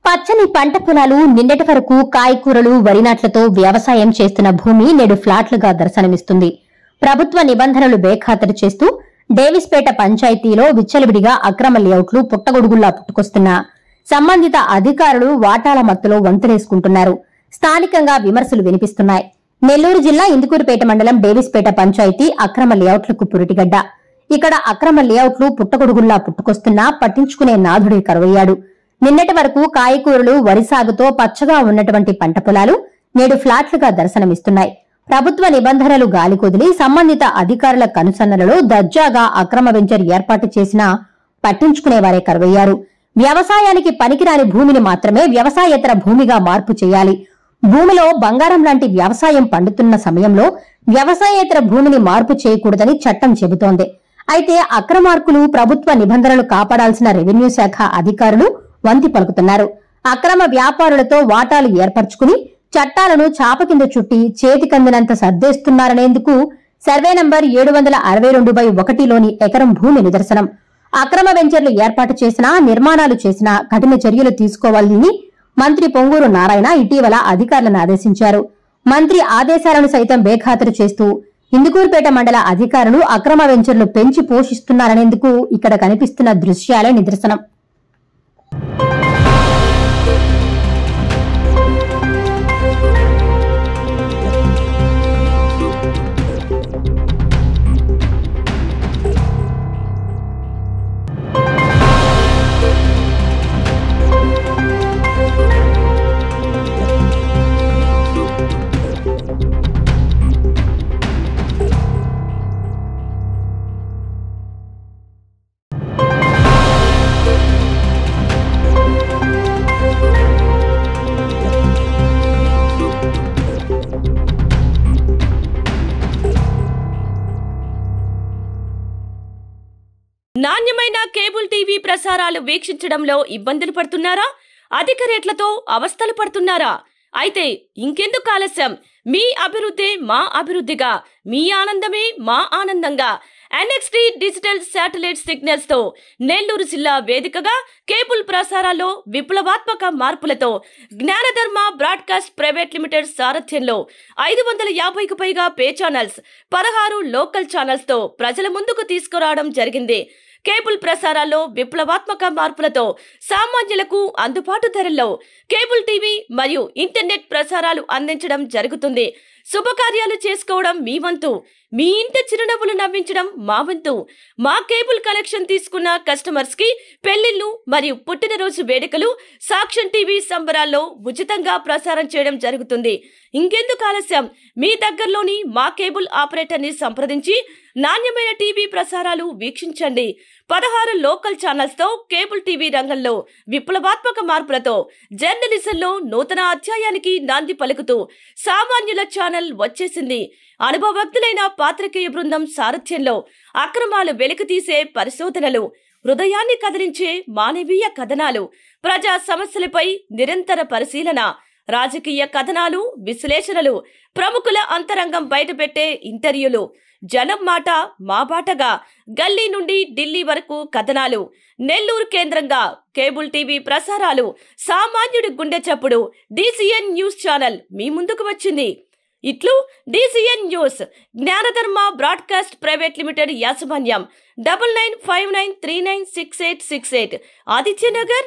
పచ్చని పంట పొలాలు నిన్నటి వరకు కాయకూరలు వరి నాట్లతో వ్యవసాయం చేస్తున్న భూమి నేడు ఫ్లాట్లుగా దర్శనమిస్తుంది. ప్రభుత్వ నిబంధనలు బేఖాతరు చేస్తూ డేవిస్పేట పంచాయతీలో విచ్చలవిడిగా అక్రమ లేఅవుట్లు పుట్టగొడుగుల్లా పుట్టుకొస్తున్నా సంబంధిత అధికారులు వాటాల మత్తులో వంతులేసుకుంటున్నారు. స్థానికంగా విమర్శలు వినిపిస్తున్నాయి. నెల్లూరు జిల్లా ఇందుకూరుపేట మండలం డేవిస్పేట పంచాయతీ అక్రమ లేఅవుట్లకు పురిటిగడ్డ. ఇక్కడ అక్రమ లేఅవుట్లు పుట్టగొడుగుల్లా పుట్టుకొస్తున్నా పట్టించుకునే నాథుడే కరువయ్యాడు. నిన్నటి వరకు కాయకూరలు వరి సాగుతో పచ్చగా ఉన్నటువంటి పంట పొలాలు నేడు ఫ్లాట్లుగా దర్శనమిస్తున్నాయి. ప్రభుత్వ నిబంధనలు గాలికొదిలి సంబంధిత అధికారుల కనుసన్నలలో దర్జాగా అక్రమ వెంచర్ ఏర్పాటు చేసినా పట్టించుకునేవారే కరువయ్యారు. వ్యవసాయానికి పనికిరాని భూమిని మాత్రమే వ్యవసాయేతర భూమిగా మార్పు చేయాలి. భూమిలో బంగారం లాంటి వ్యవసాయం పండుతున్న సమయంలో వ్యవసాయేతర భూమిని మార్పు చేయకూడదని చట్టం చెబుతోంది. అయితే అక్రమార్కులు ప్రభుత్వ నిబంధనలు కాపాడాల్సిన రెవెన్యూ శాఖ అధికారులు వంతి పలుకుతున్నారు. అక్రమ వ్యాపారులతో వాటాలు ఏర్పరచుకుని చట్టాలను చాప కింద చుట్టి చేతికందినంత సర్దేస్తున్నారనేందుకు సర్వే నంబర్ 762/1లోని ఎకరం భూమి నిదర్శనం. అక్రమ వెంచర్లు ఏర్పాటు చేసినా నిర్మాణాలు చేసినా కఠిన చర్యలు తీసుకోవాలని మంత్రి పొంగూరు నారాయణ ఇటీవల అధికారులను ఆదేశించారు. మంత్రి ఆదేశాలను సైతం బేఖాతరు చేస్తూ ఇందుకూరుపేట మండల అధికారులు అక్రమ వెంచర్లు పెంచి పోషిస్తున్నారనేందుకు ఇక్కడ కనిపిస్తున్న దృశ్యాలే నిదర్శనం. నాణ్యమైన కేబుల్ టీవీ ప్రసారాలు వీక్షించడంలో ఇబ్బందులు పడుతున్నారా? అధిక రేట్లతో అవస్థలు పడుతున్నారా? అయితే ఇంకెందుకు ఆలస్యం? మీ అభివృద్ధి మా అభివృద్ధిగా, మీ ఆనందమే మా ఆనందంగా NXT డిజిటల్ శాటిలైట్ సిగ్నల్స్ తో నెల్లూరు జిల్లా వేదికగా కేబుల్ ప్రసారాల్లో విప్లవాత్మక మార్పులతో జ్ఞానధర్మ బ్రాడ్కాస్ట్ ప్రైవేట్ లిమిటెడ్ సారథ్యంలో 550కు పైగా పే ఛానల్స్, 16 లోకల్ ఛానల్స్ తో ప్రజల ముందుకు తీసుకురావడం జరిగింది. కేబుల్ ప్రసారాల్లో విప్లవాత్మక మార్పులతో సామాన్యులకు అందుబాటు ధరల్లో కేబుల్ టీవీ మరియు ఇంటర్నెట్ ప్రసారాలు అందించడం జరుగుతుంది. శుభకార్యాలు చేసుకోవడం మీ వంతు, మీ ఇంటి చిరునవ్వులు నవ్వించడం మా వంతు. మా కేబుల్ కనెక్షన్ తీసుకున్న కస్టమర్స్ కి పెళ్లిళ్లు మరియు పుట్టినరోజు వేడుకలు సాక్ష్యం టీవీ సంబరాల్లో ఉచితంగా ప్రసారం చేయడం జరుగుతుంది. ఇంకెందుకు ఆలస్యం? మీ దగ్గరలోని మా కేబుల్ ఆపరేటర్ ని సంప్రదించి నాణ్యమైన టీవీ ప్రసారాలు వీక్షించండి. 16 లోకల్ ఛానల్స్ తో కేబుల్ టీవీ రంగంలో విప్లవాత్మక మార్పులతో జర్నలిజంలో నూతన అధ్యాయానికి నాంది పలుకుతూ సామాన్యుల ఛానల్ వచ్చేసింది. అనుభవజ్ఞులైన పాత్రికేయ బృందం సారథ్యంలో అక్రమాలు వెలికితీసే పరిశోధనలు, హృదయాన్ని కదిలించే మానవీయ కథనాలు, ప్రజా సమస్యలపై నిరంతర పరిశీలన, రాజకీయ కథనాలు, విశ్లేషణలు, ప్రముఖుల అంతరంగం బయటపెట్టే ఇంటర్వ్యూలు, జనం మాట మా బాటగా గల్లీ నుండి ఢిల్లీ వరకు కథనాలు, నెల్లూరు కేంద్రంగా కేబుల్ టీవీ ప్రసారాలు, సామాన్యుడి గుండె చప్పుడు DCN న్యూస్ ఛానల్ మీ ముందుకు వచ్చింది. ఇట్లు DCN news, జ్ఞానధర్మ broadcast private limited యాజమాన్యం, 9959396868, ఆదిత్యనగర్.